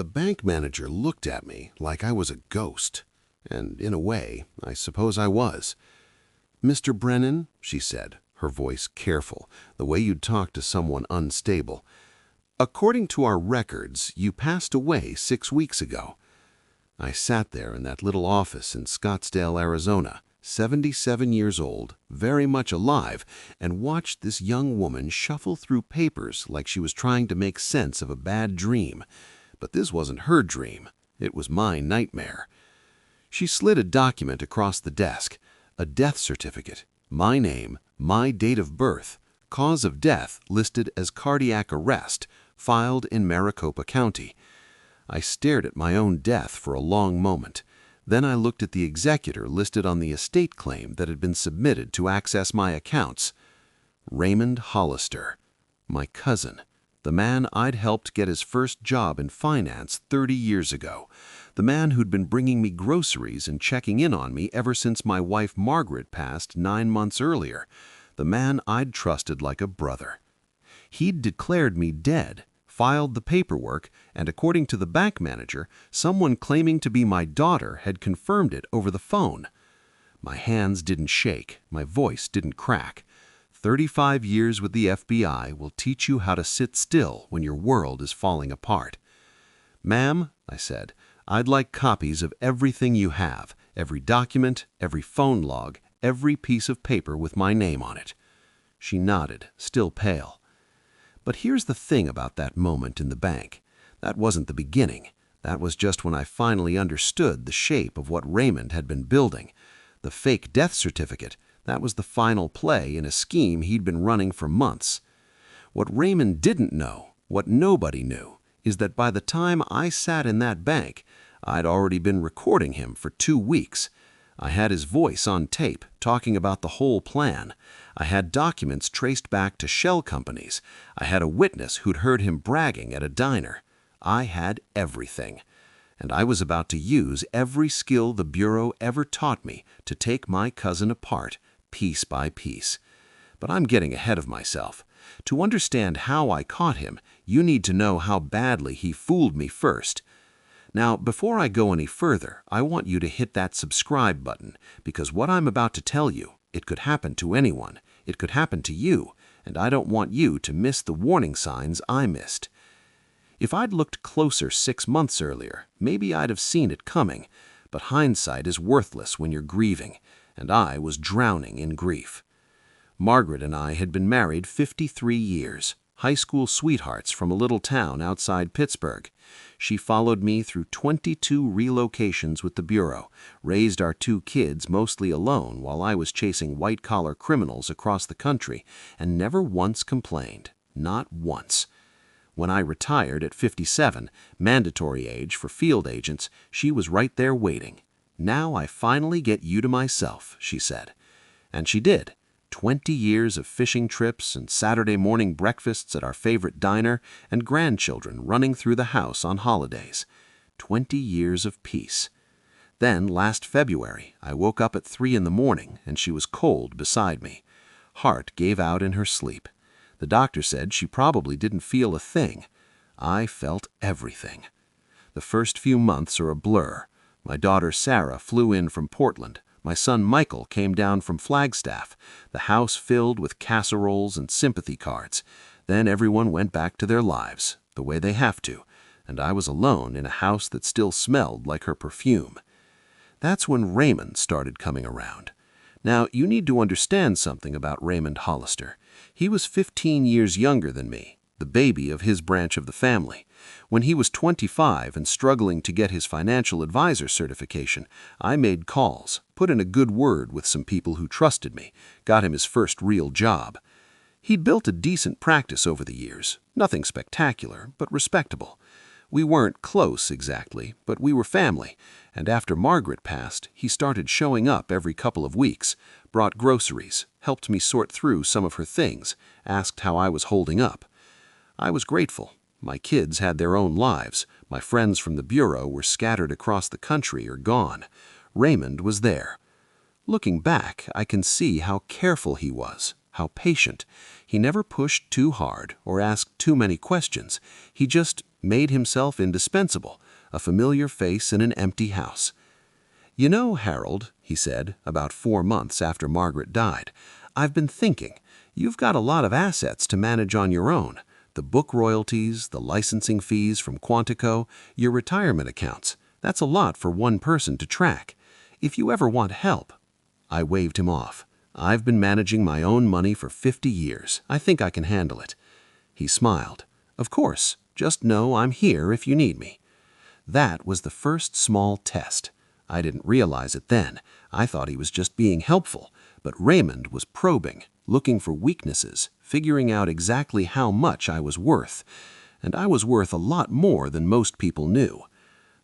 The bank manager looked at me like I was a ghost, and in a way, I suppose I was. "Mr. Brennan," she said, her voice careful, the way you'd talk to someone unstable, "according to our records, you passed away 6 weeks ago." I sat there in that little office in Scottsdale, Arizona, 77 years old, very much alive, and watched this young woman shuffle through papers like she was trying to make sense of a bad dream. But this wasn't her dream. It was my nightmare. She slid a document across the desk, a death certificate, my name, my date of birth, cause of death listed as cardiac arrest, filed in Maricopa County. I stared at my own death for a long moment. Then I looked at the executor listed on the estate claim that had been submitted to access my accounts. Raymond Hollister, my cousin, the man I'd helped get his first job in finance 30 years ago, the man who'd been bringing me groceries and checking in on me ever since my wife Margaret passed 9 months earlier, the man I'd trusted like a brother. He'd declared me dead, filed the paperwork, and according to the bank manager, someone claiming to be my daughter had confirmed it over the phone. My hands didn't shake, my voice didn't crack. 35 years with the FBI will teach you how to sit still when your world is falling apart. "Ma'am," I said, "I'd like copies of everything you have, every document, every phone log, every piece of paper with my name on it." She nodded, still pale. But here's the thing about that moment in the bank. That wasn't the beginning. That was just when I finally understood the shape of what Raymond had been building. The fake death certificate, that was the final play in a scheme he'd been running for months. What Raymond didn't know, what nobody knew, is that by the time I sat in that bank, I'd already been recording him for 2 weeks. I had his voice on tape, talking about the whole plan. I had documents traced back to shell companies. I had a witness who'd heard him bragging at a diner. I had everything. And I was about to use every skill the Bureau ever taught me to take my cousin apart, piece by piece. But I'm getting ahead of myself. To understand how I caught him, you need to know how badly he fooled me first. Now, before I go any further, I want you to hit that subscribe button, because what I'm about to tell you, it could happen to anyone. It could happen to you, and I don't want you to miss the warning signs I missed. If I'd looked closer 6 months earlier, maybe I'd have seen it coming, but hindsight is worthless when you're grieving, and I was drowning in grief. Margaret and I had been married 53 years. High school sweethearts from a little town outside Pittsburgh. She followed me through 22 relocations with the Bureau, raised our 2 kids mostly alone while I was chasing white-collar criminals across the country, and never once complained. Not once. When I retired at 57, mandatory age for field agents, she was right there waiting. "Now I finally get you to myself," she said. And she did. 20 years of fishing trips and Saturday morning breakfasts at our favorite diner and grandchildren running through the house on holidays. 20 years of peace. Then, last February, I woke up at 3 in the morning and she was cold beside me. Heart gave out in her sleep. The doctor said she probably didn't feel a thing. I felt everything. The first few months are a blur. My daughter Sarah flew in from Portland. My son Michael came down from Flagstaff, the house filled with casseroles and sympathy cards. Then everyone went back to their lives, the way they have to, and I was alone in a house that still smelled like her perfume. That's when Raymond started coming around. Now, you need to understand something about Raymond Hollister. He was 15 years younger than me, the baby of his branch of the family. When he was 25 and struggling to get his financial advisor certification, I made calls, put in a good word with some people who trusted me, got him his first real job. He'd built a decent practice over the years, nothing spectacular, but respectable. We weren't close exactly, but we were family, and after Margaret passed, he started showing up every couple of weeks, brought groceries, helped me sort through some of her things, asked how I was holding up. I was grateful. My kids had their own lives. My friends from the Bureau were scattered across the country or gone. Raymond was there. Looking back, I can see how careful he was, how patient. He never pushed too hard or asked too many questions. He just made himself indispensable, a familiar face in an empty house. "You know, Harold," he said, about 4 months after Margaret died, "I've been thinking, you've got a lot of assets to manage on your own. The book royalties, the licensing fees from Quantico, your retirement accounts. That's a lot for one person to track. If you ever want help—" I waved him off. "I've been managing my own money for 50 years. I think I can handle it." He smiled. "Of course, just know I'm here if you need me." That was the first small test. I didn't realize it then. I thought he was just being helpful. But Raymond was probing, looking for weaknesses, figuring out exactly how much I was worth. And I was worth a lot more than most people knew.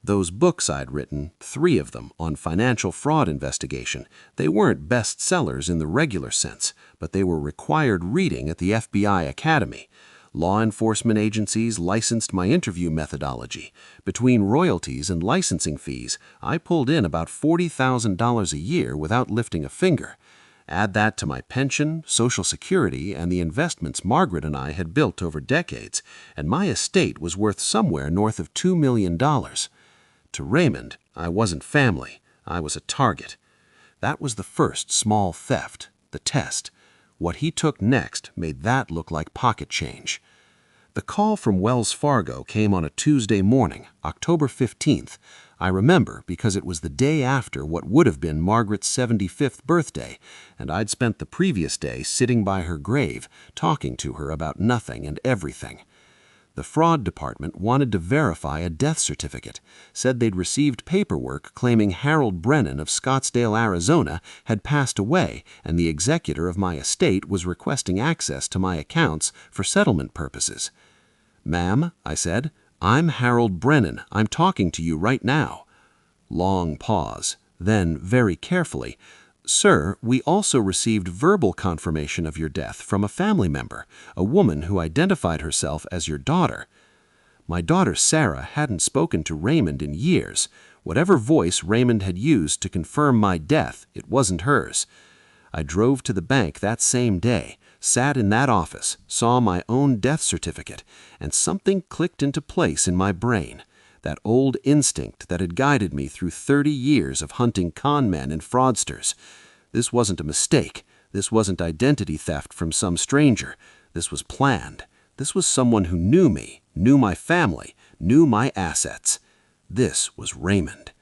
Those books I'd written, 3 of them on financial fraud investigation, they weren't bestsellers in the regular sense, but they were required reading at the FBI Academy. Law enforcement agencies licensed my interview methodology. Between royalties and licensing fees, I pulled in about $40,000 a year without lifting a finger. Add that to my pension, Social Security, and the investments Margaret and I had built over decades, and my estate was worth somewhere north of $2 million. To Raymond, I wasn't family. I was a target. That was the first small theft, the test. What he took next made that look like pocket change. The call from Wells Fargo came on a Tuesday morning, October 15th. I remember because it was the day after what would have been Margaret's 75th birthday, and I'd spent the previous day sitting by her grave, talking to her about nothing and everything. The fraud department wanted to verify a death certificate, said they'd received paperwork claiming Harold Brennan of Scottsdale, Arizona, had passed away, and the executor of my estate was requesting access to my accounts for settlement purposes. "Ma'am," I said, "I'm Harold Brennan. I'm talking to you right now." Long pause. Then, very carefully, "Sir, we also received verbal confirmation of your death from a family member, a woman who identified herself as your daughter." My daughter Sarah hadn't spoken to Raymond in years. Whatever voice Raymond had used to confirm my death, it wasn't hers. I drove to the bank that same day, sat in that office, saw my own death certificate, and something clicked into place in my brain. That old instinct that had guided me through 30 years of hunting con men and fraudsters. This wasn't a mistake. This wasn't identity theft from some stranger. This was planned. This was someone who knew me, knew my family, knew my assets. This was Raymond.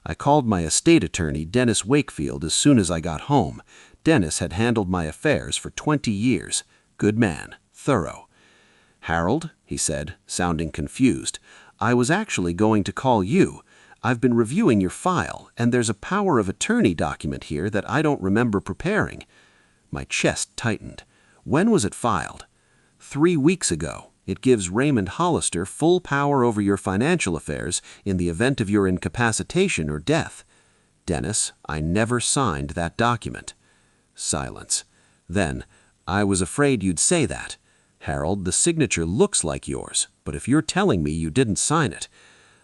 I called my estate attorney, Dennis Wakefield, as soon as I got home. Dennis had handled my affairs for 20 years. Good man, thorough. "Harold," he said, sounding confused, "I was actually going to call you. I've been reviewing your file, and there's a power of attorney document here that I don't remember preparing." My chest tightened. "When was it filed?" 3 weeks ago. It gives Raymond Hollister full power over your financial affairs in the event of your incapacitation or death." "Dennis, I never signed that document." Silence. Then, "I was afraid you'd say that. Harold, the signature looks like yours, but if you're telling me you didn't sign it,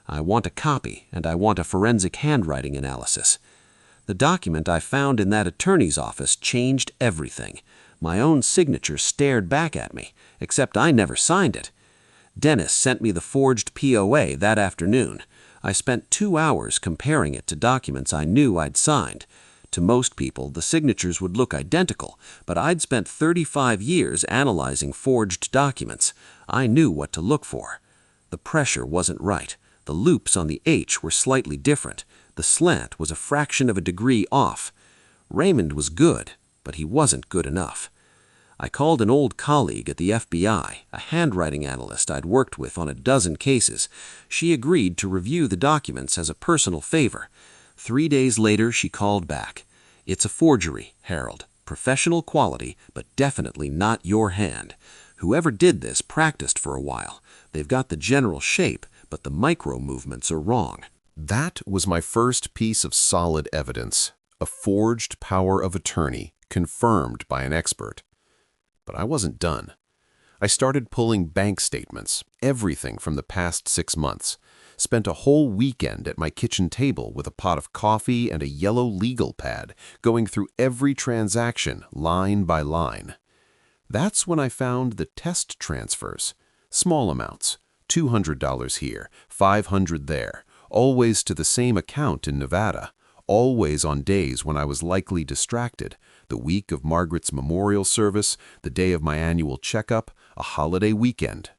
I want a copy, and I want a forensic handwriting analysis." The document I found in that attorney's office changed everything. My own signature stared back at me, except I never signed it. Dennis sent me the forged POA that afternoon. I spent 2 hours comparing it to documents I knew I'd signed. To most people, the signatures would look identical, but I'd spent 35 years analyzing forged documents. I knew what to look for. The pressure wasn't right. The loops on the H were slightly different. The slant was a fraction of a degree off. Raymond was good, but he wasn't good enough. I called an old colleague at the FBI, a handwriting analyst I'd worked with on a dozen cases. She agreed to review the documents as a personal favor. 3 days later, she called back. "It's a forgery, Harold. Professional quality, but definitely not your hand. Whoever did this practiced for a while. They've got the general shape, but the micro movements are wrong." That was my first piece of solid evidence, a forged power of attorney, confirmed by an expert. But I wasn't done. I started pulling bank statements, everything from the past 6 months. Spent a whole weekend at my kitchen table with a pot of coffee and a yellow legal pad, going through every transaction line by line. That's when I found the test transfers, small amounts, $200 here, $500 there, always to the same account in Nevada, always on days when I was likely distracted, the week of Margaret's memorial service, the day of my annual checkup, a holiday weekend.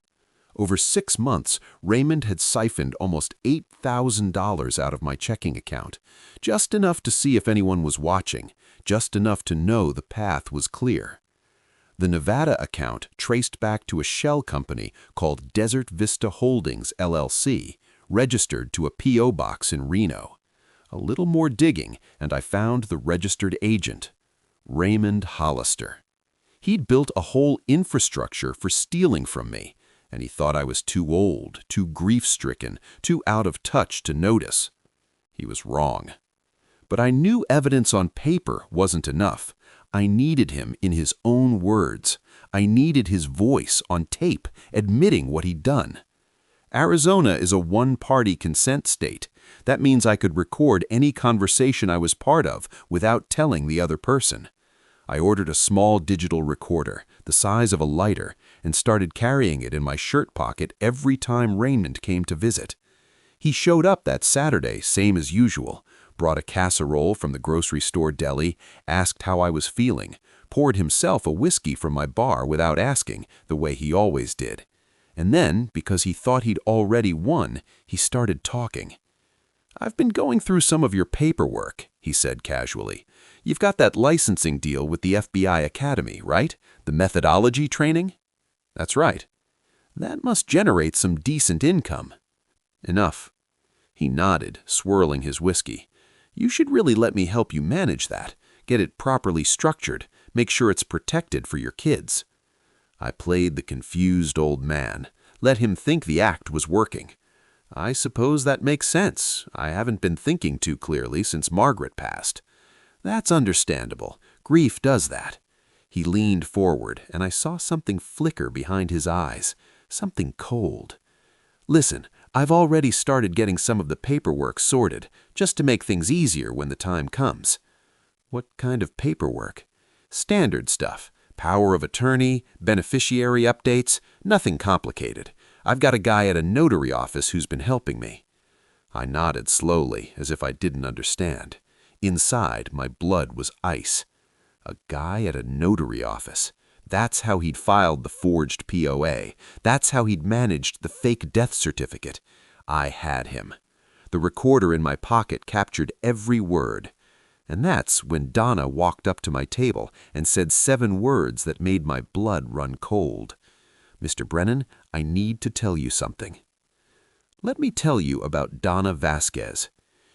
Over 6 months, Raymond had siphoned almost $8,000 out of my checking account, just enough to see if anyone was watching, just enough to know the path was clear. The Nevada account traced back to a shell company called Desert Vista Holdings, LLC, registered to a P.O. box in Reno. A little more digging, and I found the registered agent, Raymond Hollister. He'd built a whole infrastructure for stealing from me, and he thought I was too old, too grief-stricken, too out of touch to notice. He was wrong. But I knew evidence on paper wasn't enough. I needed him in his own words. I needed his voice on tape, admitting what he'd done. Arizona is a one-party consent state. That means I could record any conversation I was part of without telling the other person. I ordered a small digital recorder, the size of a lighter, and started carrying it in my shirt pocket every time Raymond came to visit. He showed up that Saturday, same as usual, brought a casserole from the grocery store deli, asked how I was feeling, poured himself a whiskey from my bar without asking, the way he always did. And then, because he thought he'd already won, he started talking. "I've been going through some of your paperwork," he said casually. "You've got that licensing deal with the FBI Academy, right? The methodology training?" "That's right." "That must generate some decent income." "Enough." He nodded, swirling his whiskey. "You should really let me help you manage that, get it properly structured, make sure it's protected for your kids." I played the confused old man, let him think the act was working. "I suppose that makes sense. I haven't been thinking too clearly since Margaret passed." "That's understandable. Grief does that." He leaned forward, and I saw something flicker behind his eyes, something cold. "Listen, I've already started getting some of the paperwork sorted, just to make things easier when the time comes." "What kind of paperwork?" "Standard stuff. Power of attorney, beneficiary updates, nothing complicated. I've got a guy at a notary office who's been helping me." I nodded slowly, as if I didn't understand. Inside, my blood was ice. A guy at a notary office. That's how he'd filed the forged POA. That's how he'd managed the fake death certificate. I had him. The recorder in my pocket captured every word. And that's when Donna walked up to my table and said 7 words that made my blood run cold. "Mr. Brennan, I need to tell you something." Let me tell you about Donna Vasquez.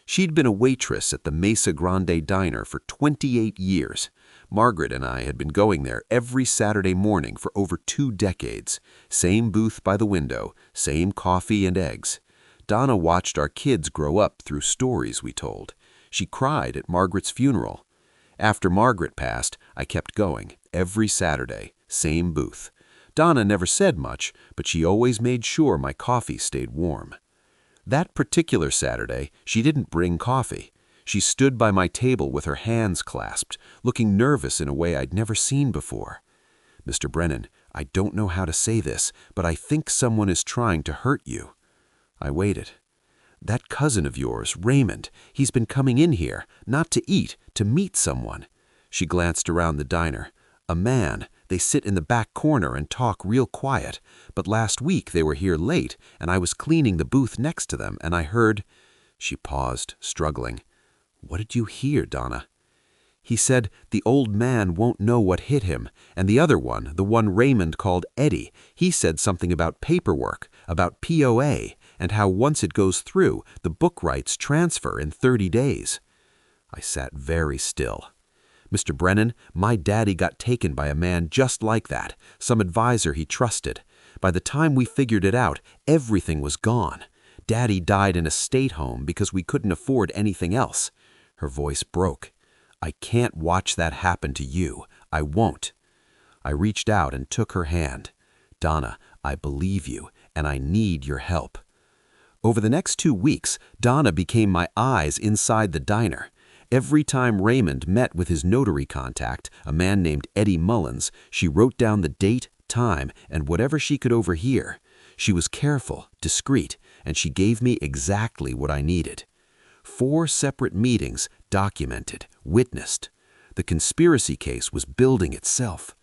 She'd been a waitress at the Mesa Grande Diner for 28 years. Margaret and I had been going there every Saturday morning for over 2 decades. Same booth by the window, same coffee and eggs. Donna watched our kids grow up through stories we told. She cried at Margaret's funeral. After Margaret passed, I kept going, every Saturday, same booth. Donna never said much, but she always made sure my coffee stayed warm. That particular Saturday, she didn't bring coffee. She stood by my table with her hands clasped, looking nervous in a way I'd never seen before. "Mr. Brennan, I don't know how to say this, but I think someone is trying to hurt you." I waited. "That cousin of yours, Raymond, he's been coming in here, not to eat, to meet someone." She glanced around the diner. "A man. They sit in the back corner and talk real quiet. But last week they were here late, and I was cleaning the booth next to them, and I heard—" She paused, struggling. "What did you hear, Donna?" "He said the old man won't know what hit him, and the other one, the one Raymond called Eddie, he said something about paperwork, about POA, and how once it goes through, the book rights transfer in 30 days. I sat very still. "Mr. Brennan, my daddy got taken by a man just like that, some advisor he trusted. By the time we figured it out, everything was gone. Daddy died in a state home because we couldn't afford anything else." Her voice broke. "I can't watch that happen to you. I won't." I reached out and took her hand. "Donna, I believe you, and I need your help." Over the next 2 weeks, Donna became my eyes inside the diner. Every time Raymond met with his notary contact, a man named Eddie Mullins, she wrote down the date, time, and whatever she could overhear. She was careful, discreet, and she gave me exactly what I needed. 4 separate meetings, documented, witnessed. The conspiracy case was building itself.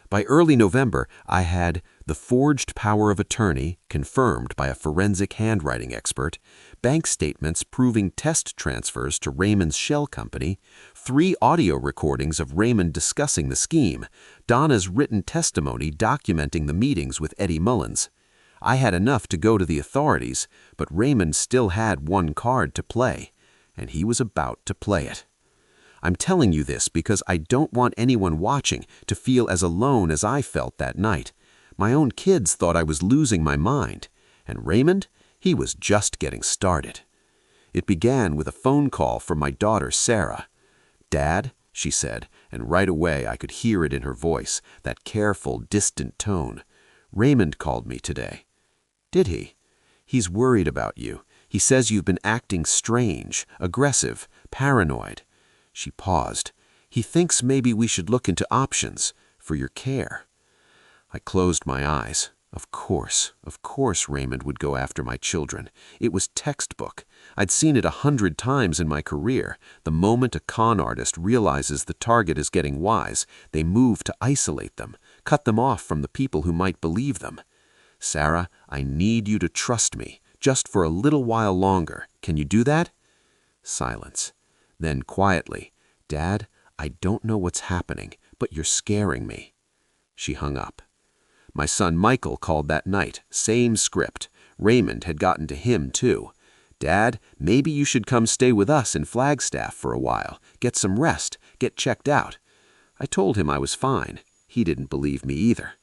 By early November, I had the forged power of attorney, confirmed by a forensic handwriting expert, bank statements proving test transfers to Raymond's shell company, 3 audio recordings of Raymond discussing the scheme, Donna's written testimony documenting the meetings with Eddie Mullins. I had enough to go to the authorities, but Raymond still had one card to play, and he was about to play it. I'm telling you this because I don't want anyone watching to feel as alone as I felt that night. My own kids thought I was losing my mind, and Raymond, he was just getting started. It began with a phone call from my daughter, Sarah. "Dad," she said, and right away I could hear it in her voice, that careful, distant tone. "Raymond called me today." "Did he?" "He's worried about you. He says you've been acting strange, aggressive, paranoid." She paused. "He thinks maybe we should look into options for your care." I closed my eyes. Of course Raymond would go after my children. It was textbook. I'd seen it 100 times in my career. The moment a con artist realizes the target is getting wise, they move to isolate them, cut them off from the people who might believe them. "Sarah, I need you to trust me, just for a little while longer. Can you do that?" Silence. Then quietly, "Dad, I don't know what's happening, but you're scaring me." She hung up. My son Michael called that night, same script. Raymond had gotten to him too. "Dad, maybe you should come stay with us in Flagstaff for a while, get some rest, get checked out." I told him I was fine. He didn't believe me either.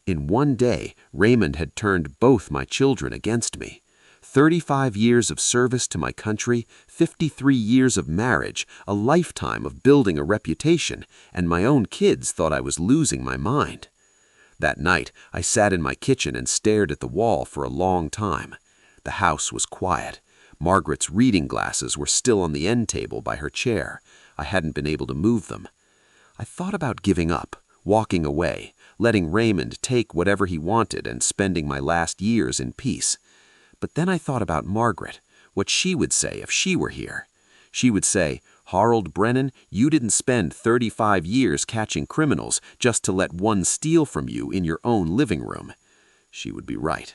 In one day, Raymond had turned both my children against me. 35 years of service to my country, 53 years of marriage, a lifetime of building a reputation, and my own kids thought I was losing my mind. That night, I sat in my kitchen and stared at the wall for a long time. The house was quiet. Margaret's reading glasses were still on the end table by her chair. I hadn't been able to move them. I thought about giving up, walking away, letting Raymond take whatever he wanted and spending my last years in peace. But then I thought about Margaret, what she would say if she were here. She would say, "Harold Brennan, you didn't spend 35 years catching criminals just to let one steal from you in your own living room." She would be right.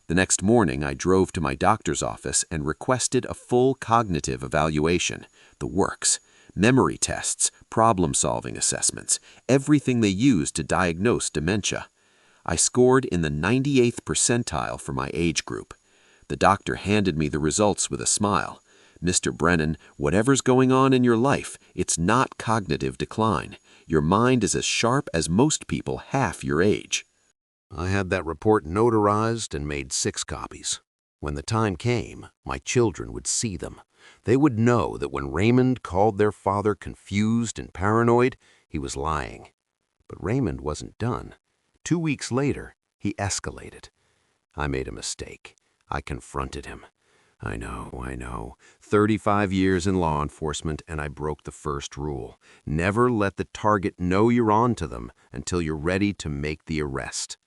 The next morning, I drove to my doctor's office and requested a full cognitive evaluation, the works, memory tests, problem-solving assessments, everything they use to diagnose dementia. I scored in the 98th percentile for my age group. The doctor handed me the results with a smile. "Mr. Brennan, whatever's going on in your life, it's not cognitive decline. Your mind is as sharp as most people half your age." I had that report notarized and made 6 copies. When the time came, my children would see them. They would know that when Raymond called their father confused and paranoid, he was lying. But Raymond wasn't done. 2 weeks later, he escalated. I made a mistake. I confronted him. I know. 35 years in law enforcement, and I broke the first rule. Never let the target know you're on to them until you're ready to make the arrest.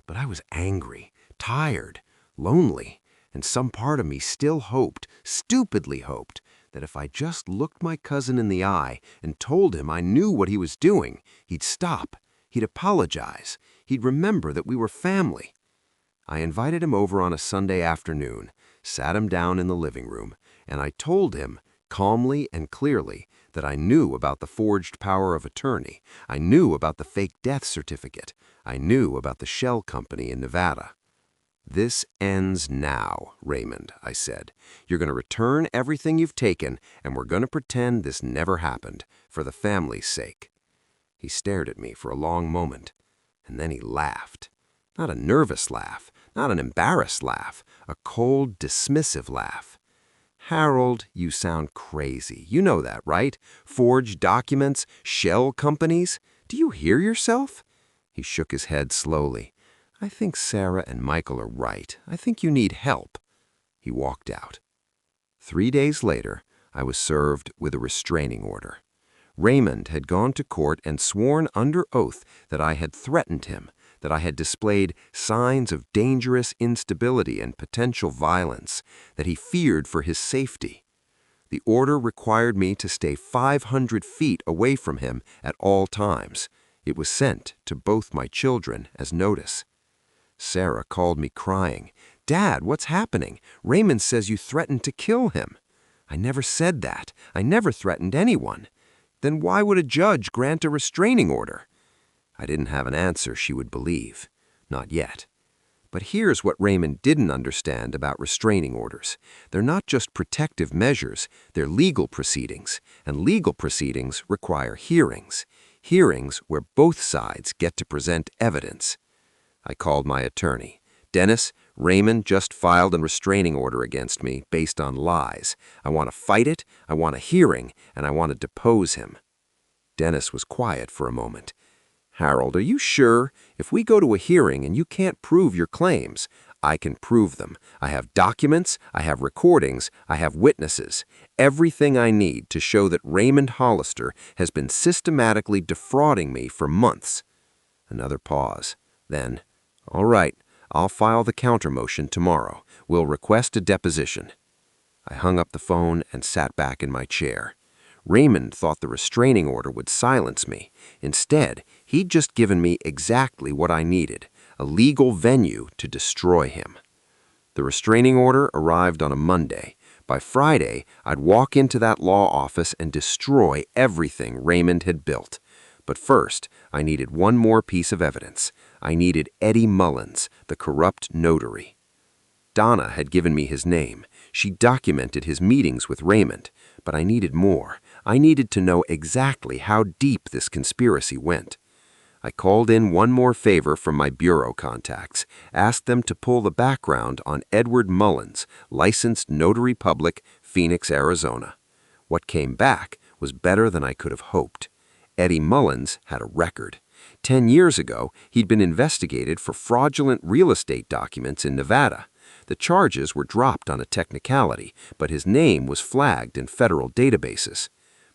But I was angry, tired, lonely, and some part of me still hoped, stupidly hoped, that if I just looked my cousin in the eye and told him I knew what he was doing, he'd stop, he'd apologize, he'd remember that we were family. I invited him over on a Sunday afternoon, sat him down in the living room, and I told him, calmly and clearly, that I knew about the forged power of attorney, I knew about the fake death certificate, I knew about the shell company in Nevada. "This ends now, Raymond," I said. "You're going to return everything you've taken, and we're going to pretend this never happened, for the family's sake." He stared at me for a long moment, and then he laughed. Not a nervous laugh, not an embarrassed laugh, a cold, dismissive laugh. "Harold, you sound crazy. You know that, right? Forged documents, shell companies. Do you hear yourself?" He shook his head slowly. "I think Sarah and Michael are right. I think you need help." He walked out. 3 days later, I was served with a restraining order. Raymond had gone to court and sworn under oath that I had threatened him, that I had displayed signs of dangerous instability and potential violence, that he feared for his safety. The order required me to stay 500 feet away from him at all times. It was sent to both my children as notice. Sarah called me crying. "Dad, what's happening? Raymond says you threatened to kill him." "I never said that. I never threatened anyone." "Then why would a judge grant a restraining order?" I didn't have an answer she would believe. Not yet. But here's what Raymond didn't understand about restraining orders. They're not just protective measures, they're legal proceedings, and legal proceedings require hearings. Hearings where both sides get to present evidence. I called my attorney. "Dennis, Raymond just filed a restraining order against me based on lies. I want to fight it, I want a hearing, and I want to depose him." Dennis was quiet for a moment. "Harold, are you sure? If we go to a hearing and you can't prove your claims, I can prove them. I have documents, I have recordings, I have witnesses. Everything I need to show that Raymond Hollister has been systematically defrauding me for months." Another pause. Then, "All right, I'll file the countermotion tomorrow. We'll request a deposition." I hung up the phone and sat back in my chair. Raymond thought the restraining order would silence me. Instead, he'd just given me exactly what I needed, a legal venue to destroy him. The restraining order arrived on a Monday. By Friday, I'd walk into that law office and destroy everything Raymond had built. But first, I needed one more piece of evidence. I needed Eddie Mullins, the corrupt notary. Donna had given me his name. She documented his meetings with Raymond. But I needed more. I needed to know exactly how deep this conspiracy went. I called in one more favor from my bureau contacts, asked them to pull the background on Edward Mullins, licensed notary public, Phoenix, Arizona. What came back was better than I could have hoped. Eddie Mullins had a record. 10 years ago, he'd been investigated for fraudulent real estate documents in Nevada. The charges were dropped on a technicality, but his name was flagged in federal databases.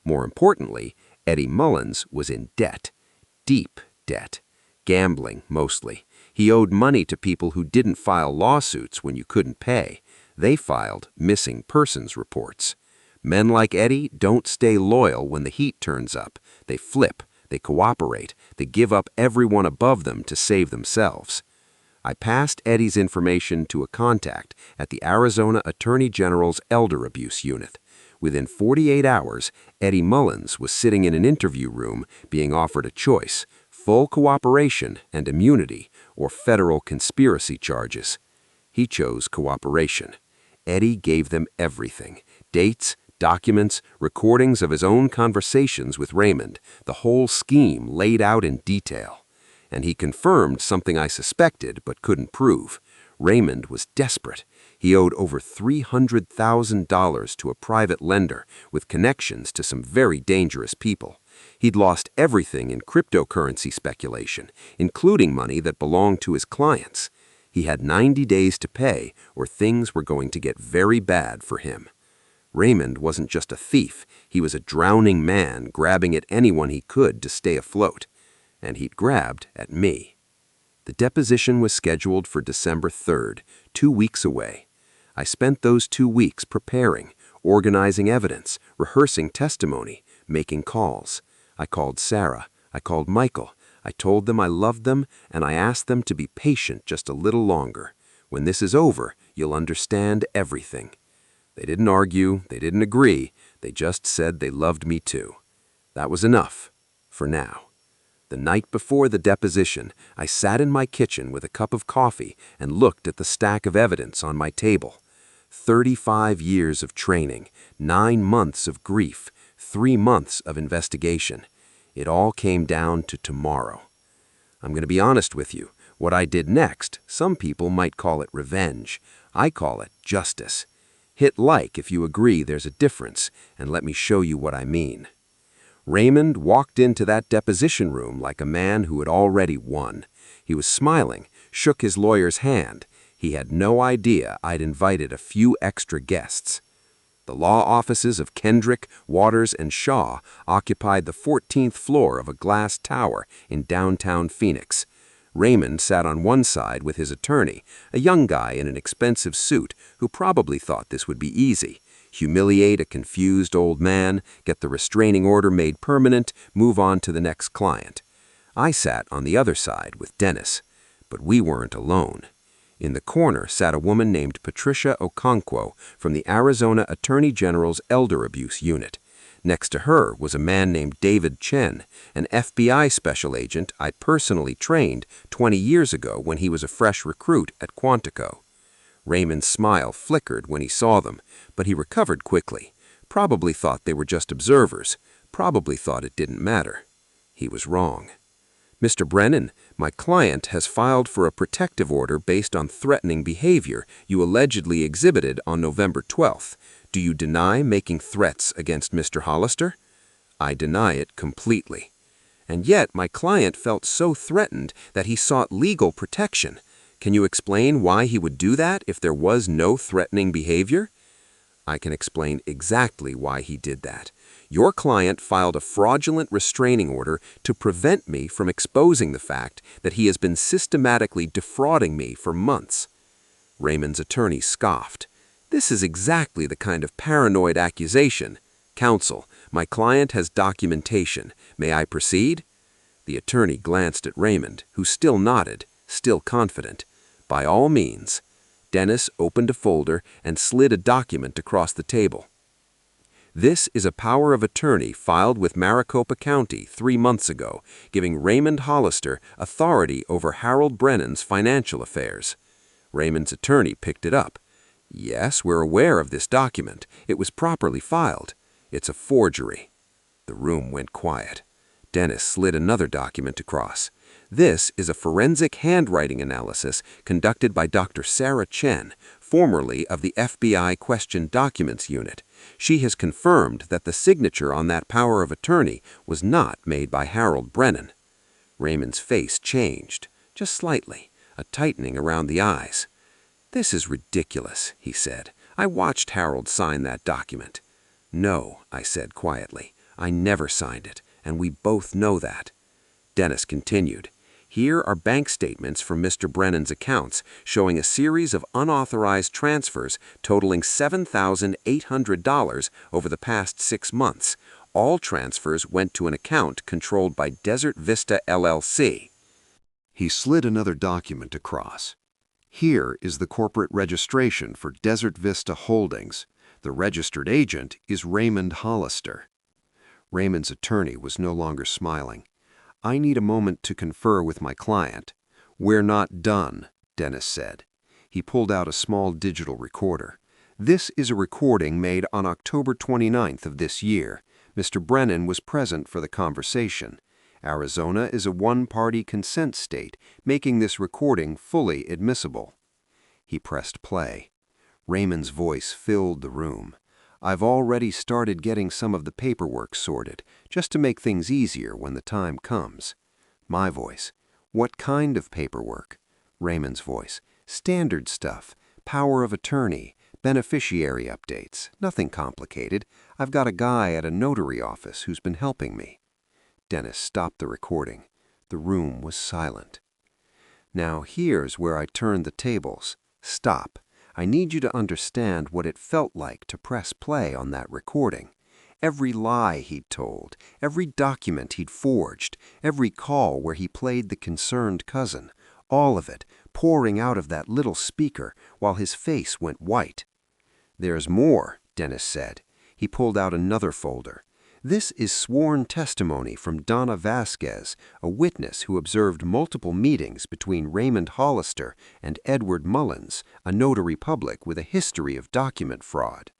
More importantly, Eddie Mullins was in debt. Deep debt. Gambling, mostly. He owed money to people who didn't file lawsuits when you couldn't pay. They filed missing persons reports. Men like Eddie don't stay loyal when the heat turns up. They flip, they cooperate, they give up everyone above them to save themselves. I passed Eddie's information to a contact at the Arizona Attorney General's Elder Abuse Unit. Within 48 hours, Eddie Mullins was sitting in an interview room being offered a choice: full cooperation and immunity, or federal conspiracy charges. He chose cooperation. Eddie gave them everything: dates, documents, recordings of his own conversations with Raymond, the whole scheme laid out in detail. And he confirmed something I suspected but couldn't prove. Raymond was desperate. He owed over $300,000 to a private lender with connections to some very dangerous people. He'd lost everything in cryptocurrency speculation, including money that belonged to his clients. He had 90 days to pay, or things were going to get very bad for him. Raymond wasn't just a thief. He was a drowning man grabbing at anyone he could to stay afloat. And he'd grabbed at me. The deposition was scheduled for December 3rd, 2 weeks away. I spent those 2 weeks preparing, organizing evidence, rehearsing testimony, making calls. I called Sarah. I called Michael. I told them I loved them, and I asked them to be patient just a little longer. When this is over, you'll understand everything. They didn't argue. They didn't agree. They just said they loved me too. That was enough, for now. The night before the deposition, I sat in my kitchen with a cup of coffee and looked at the stack of evidence on my table. 35 years of training, 9 months of grief, 3 months of investigation. It all came down to tomorrow. I'm going to be honest with you. What I did next, some people might call it revenge. I call it justice. Hit like if you agree there's a difference, and let me show you what I mean. Raymond walked into that deposition room like a man who had already won. He was smiling, shook his lawyer's hand. He had no idea I'd invited a few extra guests. The law offices of Kendrick, Waters, and Shaw occupied the 14th floor of a glass tower in downtown Phoenix. Raymond sat on one side with his attorney, a young guy in an expensive suit who probably thought this would be easy. Humiliate a confused old man, get the restraining order made permanent, move on to the next client. I sat on the other side with Dennis, but we weren't alone. In the corner sat a woman named Patricia Okonkwo from the Arizona Attorney General's Elder Abuse Unit. Next to her was a man named David Chen, an FBI special agent I personally trained 20 years ago when he was a fresh recruit at Quantico. Raymond's smile flickered when he saw them, but he recovered quickly. Probably thought they were just observers, probably thought it didn't matter. He was wrong. Mr. Brennan, my client has filed for a protective order based on threatening behavior you allegedly exhibited on November 12th. Do you deny making threats against Mr. Hollister? I deny it completely. And yet my client felt so threatened that he sought legal protection. Can you explain why he would do that if there was no threatening behavior? I can explain exactly why he did that. Your client filed a fraudulent restraining order to prevent me from exposing the fact that he has been systematically defrauding me for months. Raymond's attorney scoffed. This is exactly the kind of paranoid accusation. Counsel, my client has documentation. May I proceed? The attorney glanced at Raymond, who still nodded, still confident. By all means. Dennis opened a folder and slid a document across the table. This is a power of attorney filed with Maricopa County 3 months ago, giving Raymond Hollister authority over Harold Brennan's financial affairs. Raymond's attorney picked it up. Yes, we're aware of this document. It was properly filed. It's a forgery. The room went quiet. Dennis slid another document across. This is a forensic handwriting analysis conducted by Dr. Sarah Chen, formerly of the FBI Question Documents Unit. She has confirmed that the signature on that power of attorney was not made by Harold Brennan. Raymond's face changed, just slightly, a tightening around the eyes. This is ridiculous, he said. I watched Harold sign that document. No, I said quietly. I never signed it, and we both know that. Dennis continued. Here are bank statements from Mr. Brennan's accounts showing a series of unauthorized transfers totaling $7,800 over the past 6 months. All transfers went to an account controlled by Desert Vista LLC. He slid another document across. Here is the corporate registration for Desert Vista Holdings. The registered agent is Raymond Hollister. Raymond's attorney was no longer smiling. I need a moment to confer with my client. We're not done, Dennis said. He pulled out a small digital recorder. This is a recording made on October 29th of this year. Mr. Brennan was present for the conversation. Arizona is a one-party consent state, making this recording fully admissible. He pressed play. Raymond's voice filled the room. I've already started getting some of the paperwork sorted, just to make things easier when the time comes. My voice. What kind of paperwork? Raymond's voice. Standard stuff. Power of attorney. Beneficiary updates. Nothing complicated. I've got a guy at a notary office who's been helping me. Dennis stopped the recording. The room was silent. Now here's where I turned the tables. Stop. I need you to understand what it felt like to press play on that recording. Every lie he'd told, every document he'd forged, every call where he played the concerned cousin, all of it pouring out of that little speaker while his face went white. There's more, Dennis said. He pulled out another folder. This is sworn testimony from Donna Vasquez, a witness who observed multiple meetings between Raymond Hollister and Edward Mullins, a notary public with a history of document fraud.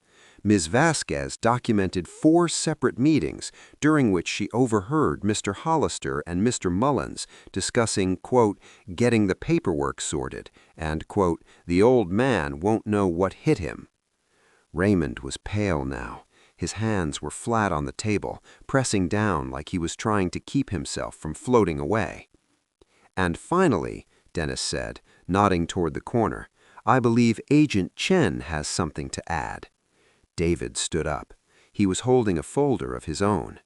Ms. Vasquez documented 4 separate meetings during which she overheard Mr. Hollister and Mr. Mullins discussing, quote, getting the paperwork sorted, and, quote, the old man won't know what hit him. Raymond was pale now. His hands were flat on the table, pressing down like he was trying to keep himself from floating away. And finally, Dennis said, nodding toward the corner, I believe Agent Chen has something to add. David stood up. He was holding a folder of his own.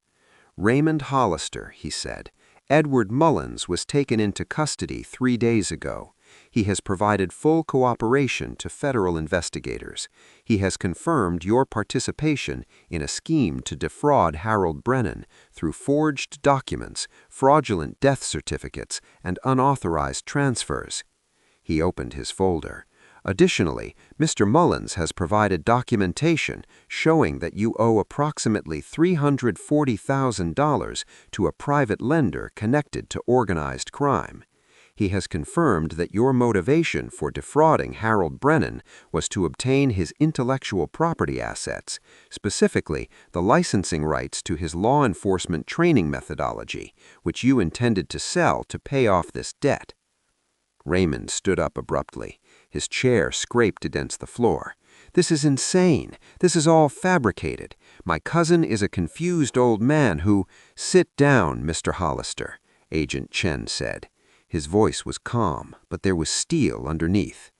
Raymond Hollister, he said, Edward Mullins was taken into custody 3 days ago. He has provided full cooperation to federal investigators. He has confirmed your participation in a scheme to defraud Harold Brennan through forged documents, fraudulent death certificates, and unauthorized transfers. He opened his folder. Additionally, Mr. Mullins has provided documentation showing that you owe approximately $340,000 to a private lender connected to organized crime. He has confirmed that your motivation for defrauding Harold Brennan was to obtain his intellectual property assets, specifically the licensing rights to his law enforcement training methodology, which you intended to sell to pay off this debt. Raymond stood up abruptly. His chair scraped against the floor. "This is insane. This is all fabricated. My cousin is a confused old man who—" "Sit down, Mr. Hollister," Agent Chen said. His voice was calm, but there was steel underneath.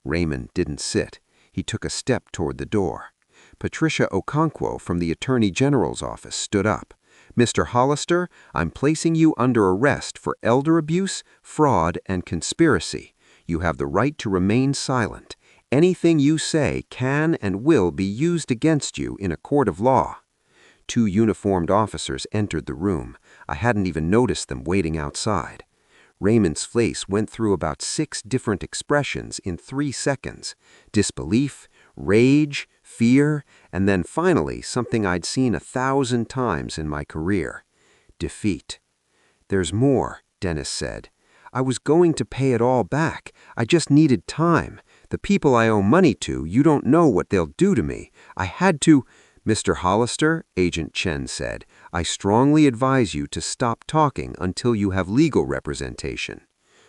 Raymond didn't sit. He took a step toward the door. Patricia Okonkwo from the Attorney General's office stood up. "Mr. Hollister, I'm placing you under arrest for elder abuse, fraud, and conspiracy. You have the right to remain silent. Anything you say can and will be used against you in a court of law." 2 uniformed officers entered the room. I hadn't even noticed them waiting outside. Raymond's face went through about 6 different expressions in 3 seconds. Disbelief, rage, fear, and then finally something I'd seen 1,000 times in my career. Defeat. "There's more," Dennis said. "I was going to pay it all back. I just needed time. The people I owe money to, you don't know what they'll do to me. I had to—" "Mr. Hollister," Agent Chen said, "I strongly advise you to stop talking until you have legal representation."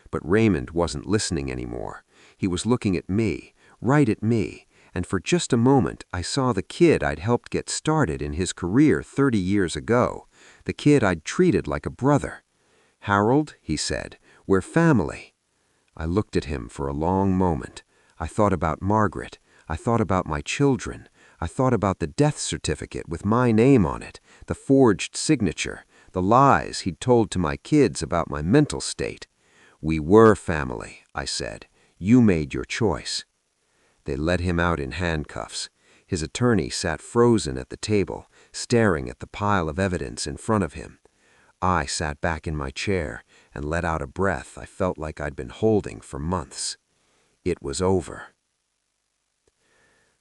But Raymond wasn't listening anymore. He was looking at me, right at me, and for just a moment I saw the kid I'd helped get started in his career 30 years ago, the kid I'd treated like a brother. "Harold," he said, "we're family." I looked at him for a long moment. I thought about Margaret. I thought about my children. I thought about the death certificate with my name on it, the forged signature, the lies he'd told to my kids about my mental state. "We were family," I said. "You made your choice." They led him out in handcuffs. His attorney sat frozen at the table, staring at the pile of evidence in front of him. I sat back in my chair and let out a breath I felt like I'd been holding for months. It was over.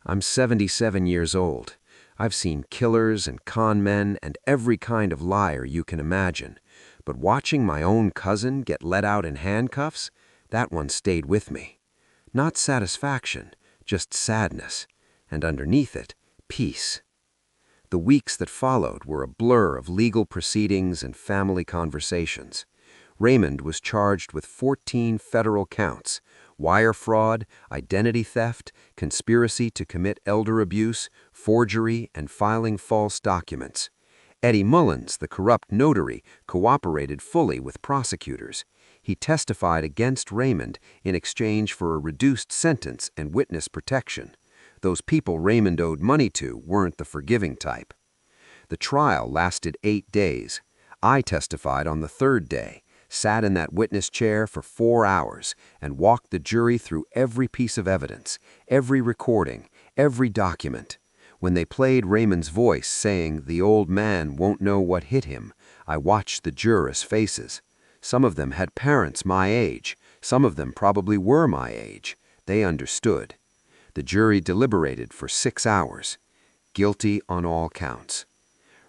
I'm 77 years old. I've seen killers and con men and every kind of liar you can imagine. But watching my own cousin get let out in handcuffs, that one stayed with me. Not satisfaction, just sadness, and underneath it, peace. The weeks that followed were a blur of legal proceedings and family conversations. Raymond was charged with 14 federal counts: wire fraud, identity theft, conspiracy to commit elder abuse, forgery, and filing false documents. Eddie Mullins, the corrupt notary, cooperated fully with prosecutors. He testified against Raymond in exchange for a reduced sentence and witness protection. Those people Raymond owed money to weren't the forgiving type. The trial lasted 8 days. I testified on the 3rd day, sat in that witness chair for 4 hours, and walked the jury through every piece of evidence, every recording, every document. When they played Raymond's voice saying the old man won't know what hit him, I watched the jurors' faces. Some of them had parents my age. Some of them probably were my age. They understood. The jury deliberated for 6 hours. Guilty on all counts.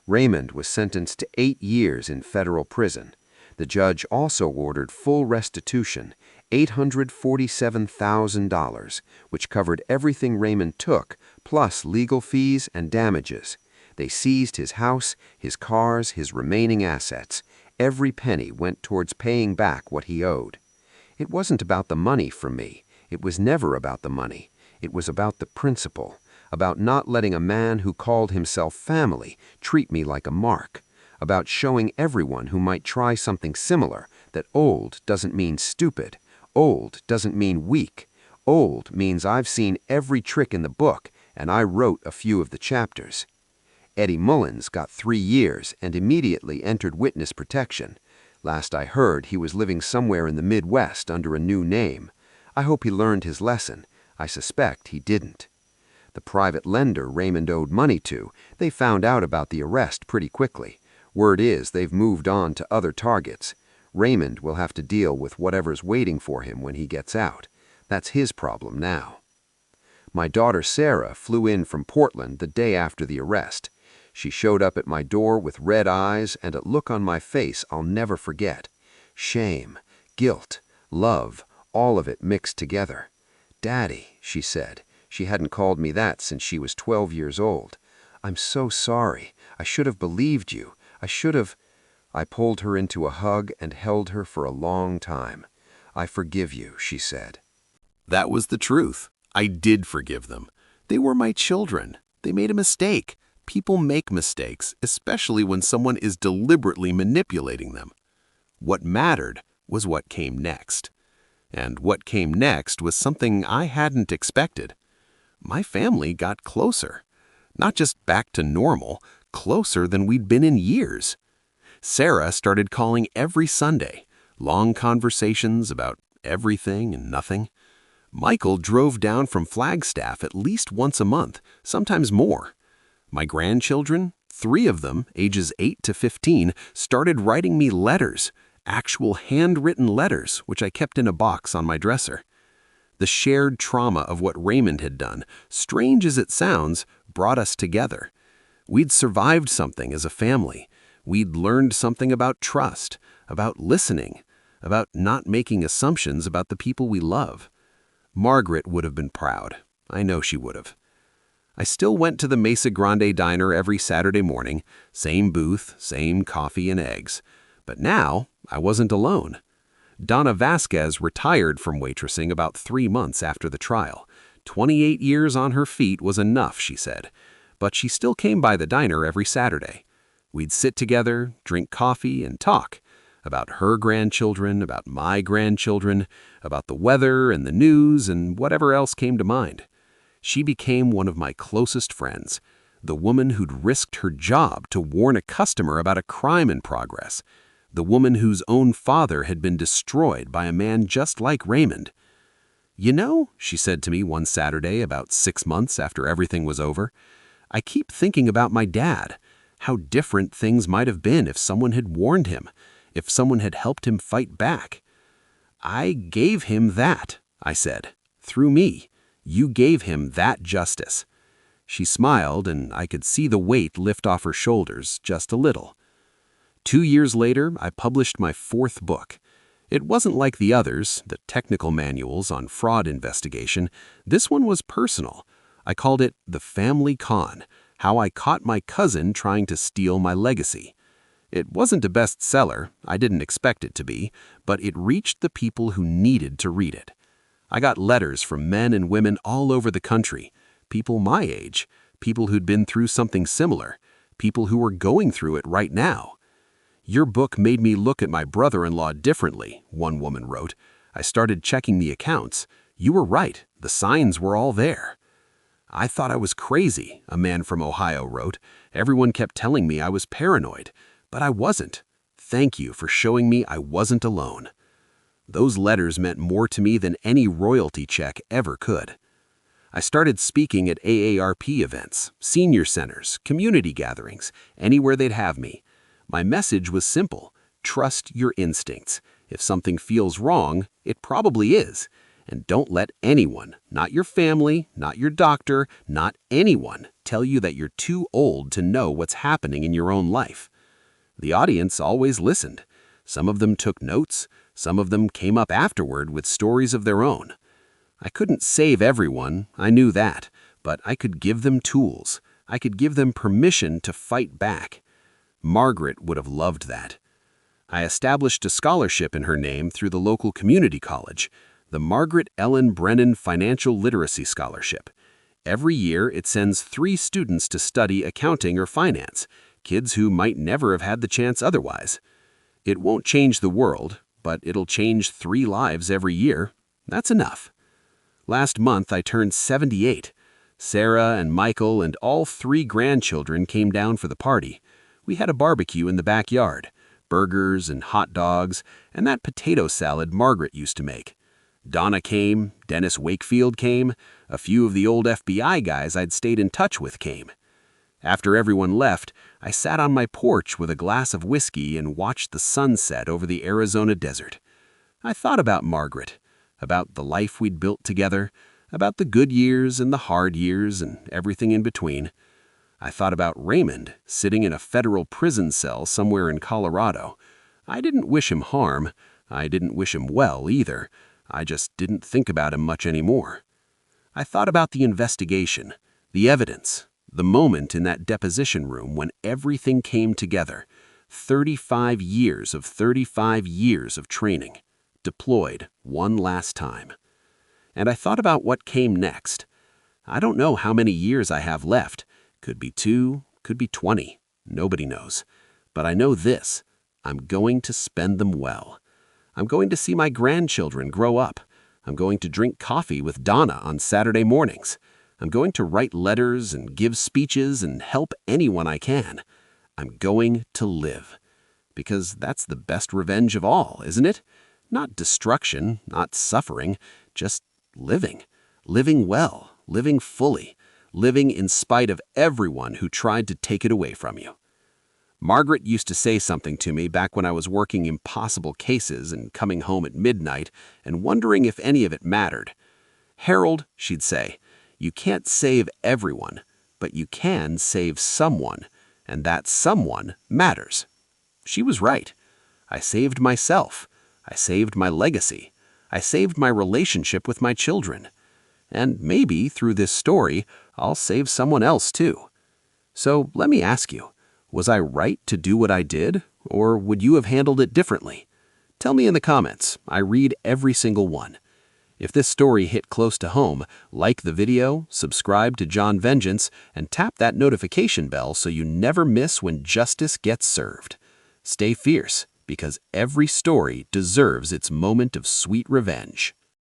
Raymond was sentenced to 8 years in federal prison. The judge also ordered full restitution, $847,000, which covered everything Raymond took, plus legal fees and damages. They seized his house, his cars, his remaining assets. Every penny went towards paying back what he owed. It wasn't about the money for me. It was never about the money. It was about the principle, about not letting a man who called himself family treat me like a mark, about showing everyone who might try something similar that old doesn't mean stupid, old doesn't mean weak, old means I've seen every trick in the book and I wrote a few of the chapters. Eddie Mullins got 3 years and immediately entered witness protection. Last I heard, he was living somewhere in the Midwest under a new name. I hope he learned his lesson. I suspect he didn't. The private lender Raymond owed money to, they found out about the arrest pretty quickly. Word is they've moved on to other targets. Raymond will have to deal with whatever's waiting for him when he gets out. That's his problem now. My daughter Sarah flew in from Portland the day after the arrest. She showed up at my door with red eyes and a look on my face I'll never forget. Shame, guilt, love, all of it mixed together. "Daddy," she said. She hadn't called me that since she was 12 years old. "I'm so sorry. I should have believed you. I should have—" I pulled her into a hug and held her for a long time. "I forgive you," she said. That was the truth. I did forgive them. They were my children. They made a mistake. People make mistakes, especially when someone is deliberately manipulating them. What mattered was what came next. And what came next was something I hadn't expected. My family got closer. Not just back to normal, closer than we'd been in years. Sarah started calling every Sunday, long conversations about everything and nothing. Michael drove down from Flagstaff at least once a month, sometimes more. My grandchildren, 3 of them, ages 8 to 15, started writing me letters, actual handwritten letters, which I kept in a box on my dresser. The shared trauma of what Raymond had done, strange as it sounds, brought us together. We'd survived something as a family. We'd learned something about trust, about listening, about not making assumptions about the people we love. Margaret would have been proud. I know she would have. I still went to the Mesa Grande diner every Saturday morning, same booth, same coffee and eggs. But now, I wasn't alone. Donna Vasquez retired from waitressing about 3 months after the trial. 28 years on her feet was enough, she said. But she still came by the diner every Saturday. We'd sit together, drink coffee, and talk about her grandchildren, about my grandchildren, about the weather and the news and whatever else came to mind. She became one of my closest friends, the woman who'd risked her job to warn a customer about a crime in progress, the woman whose own father had been destroyed by a man just like Raymond. "You know," she said to me one Saturday about 6 months after everything was over, "I keep thinking about my dad, how different things might have been if someone had warned him, if someone had helped him fight back." "I gave him that," I said, "through me. You gave him that justice." She smiled, and I could see the weight lift off her shoulders just a little. 2 years later, I published my 4th book. It wasn't like the others, the technical manuals on fraud investigation. This one was personal. I called it The Family Con, How I Caught My Cousin Trying to Steal My Legacy. It wasn't a bestseller, I didn't expect it to be, but it reached the people who needed to read it. I got letters from men and women all over the country, people my age, people who'd been through something similar, people who were going through it right now. "Your book made me look at my brother-in-law differently," one woman wrote. "I started checking the accounts. You were right, the signs were all there." "I thought I was crazy," a man from Ohio wrote. "Everyone kept telling me I was paranoid, but I wasn't. Thank you for showing me I wasn't alone." Those letters meant more to me than any royalty check ever could. I started speaking at AARP events, senior centers, community gatherings, anywhere they'd have me. My message was simple: trust your instincts. If something feels wrong, it probably is. And don't let anyone, not your family, not your doctor, not anyone, tell you that you're too old to know what's happening in your own life. The audience always listened. Some of them took notes. Some of them came up afterward with stories of their own. I couldn't save everyone, I knew that, but I could give them tools. I could give them permission to fight back. Margaret would have loved that. I established a scholarship in her name through the local community college, the Margaret Ellen Brennan Financial Literacy Scholarship. Every year, it sends 3 students to study accounting or finance, kids who might never have had the chance otherwise. It won't change the world, but it'll change 3 lives every year. That's enough. Last month, I turned 78. Sarah and Michael and all 3 grandchildren came down for the party. We had a barbecue in the backyard, burgers and hot dogs, and that potato salad Margaret used to make. Donna came, Dennis Wakefield came, a few of the old FBI guys I'd stayed in touch with came. After everyone left, I sat on my porch with a glass of whiskey and watched the sunset over the Arizona desert. I thought about Margaret, about the life we'd built together, about the good years and the hard years and everything in between. I thought about Raymond, sitting in a federal prison cell somewhere in Colorado. I didn't wish him harm. I didn't wish him well either. I just didn't think about him much anymore. I thought about the investigation, the evidence, the moment in that deposition room when everything came together. 35 years of 35 years of training, deployed one last time. And I thought about what came next. I don't know how many years I have left. Could be 2, could be 20. Nobody knows. But I know this. I'm going to spend them well. I'm going to see my grandchildren grow up. I'm going to drink coffee with Donna on Saturday mornings. I'm going to write letters and give speeches and help anyone I can. I'm going to live. Because that's the best revenge of all, isn't it? Not destruction, not suffering, just living. Living well, living fully, living in spite of everyone who tried to take it away from you. Margaret used to say something to me back when I was working impossible cases and coming home at midnight and wondering if any of it mattered. "Harold," she'd say, "you can't save everyone, but you can save someone, and that someone matters." She was right. I saved myself. I saved my legacy. I saved my relationship with my children. And maybe through this story, I'll save someone else too. So let me ask you, was I right to do what I did, or would you have handled it differently? Tell me in the comments. I read every single one. If this story hit close to home, like the video, subscribe to John Vengeance, and tap that notification bell so you never miss when justice gets served. Stay fierce, because every story deserves its moment of sweet revenge.